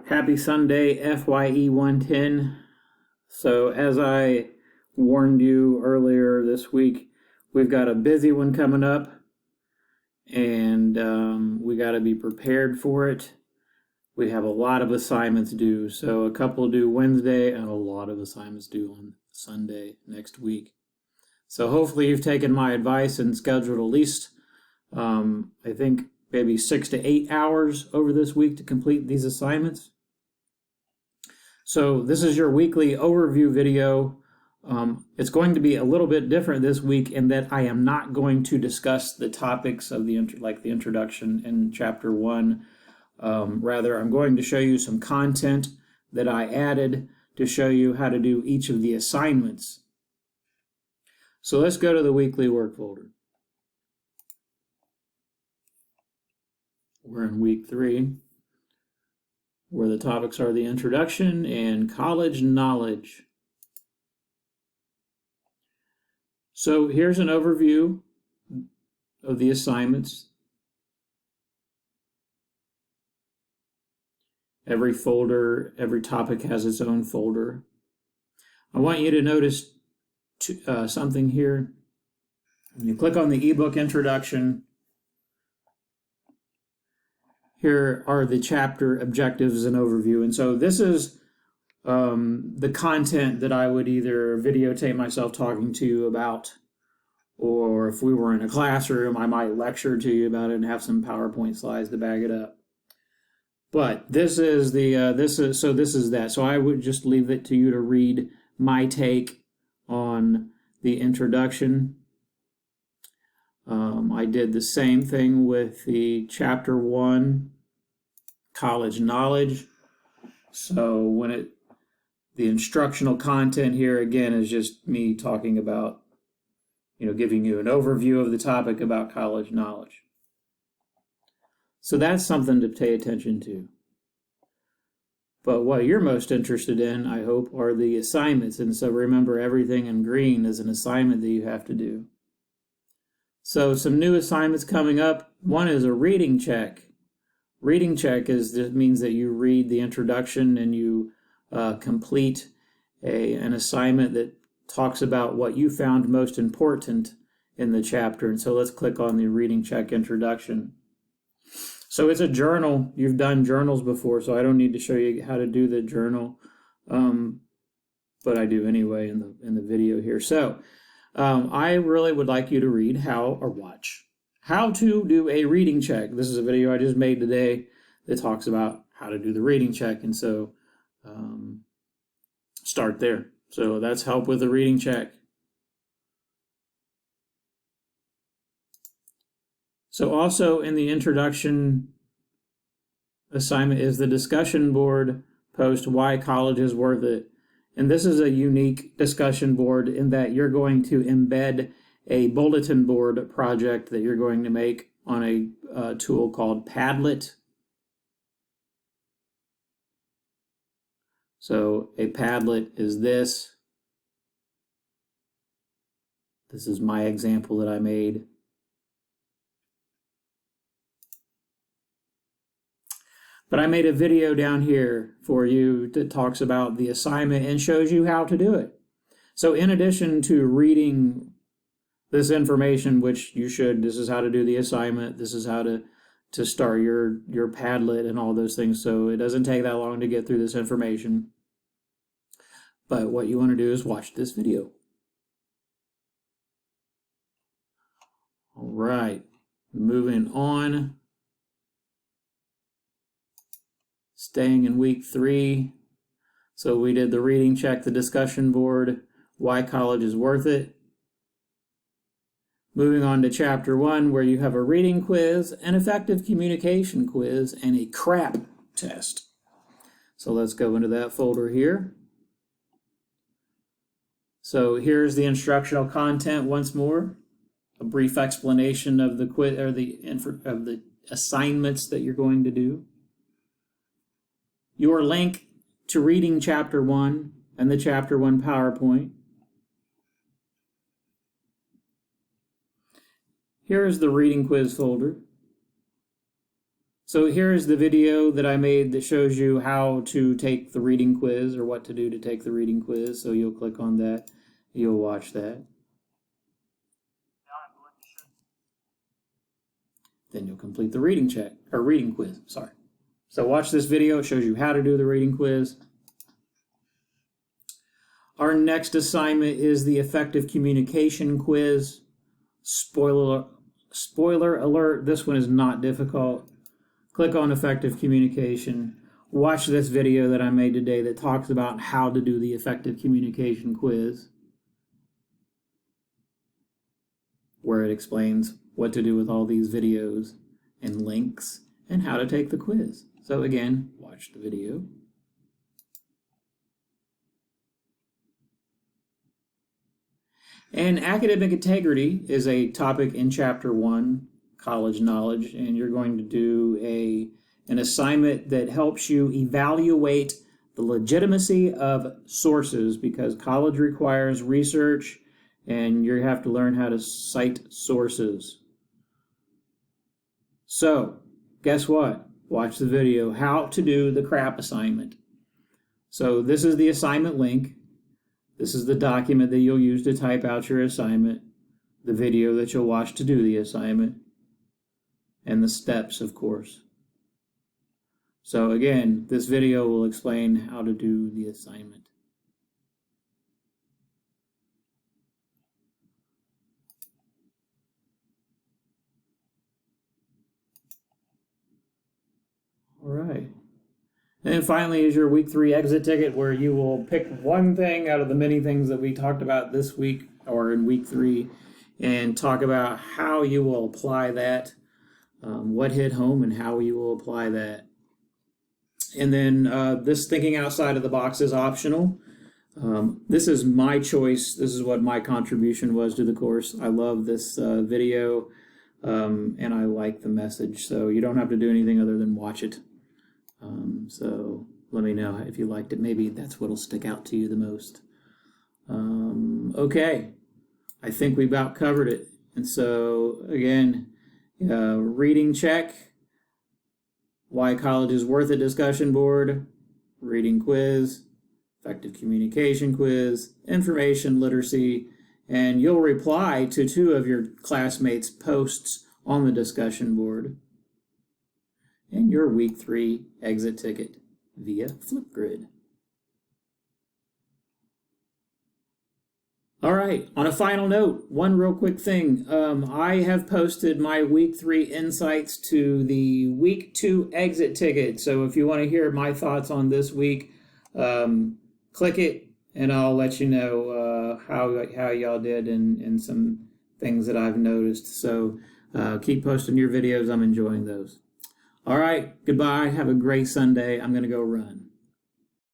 Happy Sunday, FYE 110. So, as I warned you earlier this week, we've got a busy one coming up, and we got to be prepared for it. We have a lot of assignments due, so a couple due Wednesday and a lot of assignments due on Sunday next week. So hopefully you've taken my advice and scheduled at least, I think, maybe 6 to 8 hours over this week to complete these assignments. So this is your weekly overview video. It's going to be a little bit different this week in that I am not going to discuss the topics of the introduction in chapter 1. Rather, I'm going to show you some content that I added to show you how to do each of the assignments. So let's go to the weekly work folder. We're in week 3, where the topics are the introduction and college knowledge. So here's an overview of the assignments. Every folder, every topic has its own folder. I want you to notice something here. When you click on the ebook introduction, here are the chapter objectives and overview. And so this is the content that I would either videotape myself talking to you about, or if we were in a classroom, I might lecture to you about it and have some PowerPoint slides to back it up. But this is that. So I would just leave it to you to read my take on the introduction. I did the same thing with the chapter 1, college knowledge. So the instructional content here again is just me talking about, giving you an overview of the topic about college knowledge. So that's something to pay attention to. But what you're most interested in, I hope, are the assignments. And so remember, everything in green is an assignment that you have to do. So some new assignments coming up. One is a reading check. Reading check means that you read the introduction and you complete an assignment that talks about what you found most important in the chapter. And so let's click on the reading check introduction. So it's a journal. You've done journals before, so I don't need to show you how to do the journal, but I do anyway in the video here. So I really would like you to read how to do a reading check. This is a video I just made today that talks about how to do the reading check, and so start there. So that's help with the reading check. So also in the introduction assignment is the discussion board post, Why College is Worth It. And this is a unique discussion board in that you're going to embed a bulletin board project that you're going to make on a tool called Padlet. So a Padlet is this. This is my example that I made. But I made a video down here for you that talks about the assignment and shows you how to do it. So in addition to reading this information, which you should, this is how to do the assignment, this is how to start your Padlet and all those things. So it doesn't take that long to get through this information. But what you want to do is watch this video. All right, moving on. Staying in week 3. So we did the reading check, the discussion board, Why College is Worth It. Moving on to chapter 1, where you have a reading quiz, an effective communication quiz, and a CRAP test. So let's go into that folder here. So here's the instructional content once more. A brief explanation of the quiz or of the assignments that you're going to do. Your link to reading chapter 1 and the chapter 1 PowerPoint. Here is the reading quiz folder. So here's the video that I made that shows you how to take the reading quiz, or what to do to take the reading quiz. So you'll click on that, you'll watch that. Then you'll complete the reading check, or reading quiz, sorry. So watch this video, it shows you how to do the reading quiz. Our next assignment is the effective communication quiz. Spoiler alert, this one is not difficult. Click on effective communication. Watch this video that I made today that talks about how to do the effective communication quiz, where it explains what to do with all these videos and links and how to take the quiz. So again, watch the video. And academic integrity is a topic in Chapter 1, College Knowledge, and you're going to do an assignment that helps you evaluate the legitimacy of sources, because college requires research and you have to learn how to cite sources. So, guess what? Watch the video, how to do the CRAP assignment. So this is the assignment link. This is the document that you'll use to type out your assignment, the video that you'll watch to do the assignment, and the steps, of course. So again, this video will explain how to do the assignment. All right. And then finally is your week 3 exit ticket, where you will pick one thing out of the many things that we talked about this week or in week 3 and talk about how you will apply that, what hit home and how you will apply that. And then this thinking outside of the box is optional. This is my choice. This is what my contribution was to the course. I love this video and I like the message. So you don't have to do anything other than watch it. So let me know if you liked it. Maybe that's what'll stick out to you the most. Okay, I think we about covered it. And so again, reading check, why college is worth it discussion board, reading quiz, effective communication quiz, information literacy, and you'll reply to 2 of your classmates' posts on the discussion board, and your week 3 exit ticket via Flipgrid. All right, on a final note, one real quick thing. I have posted my week 3 insights to the week 2 exit ticket. So if you want to hear my thoughts on this week, click it and I'll let you know how y'all did and some things that I've noticed. So keep posting your videos. I'm enjoying those. All right, goodbye. Have a great Sunday. I'm going to go run.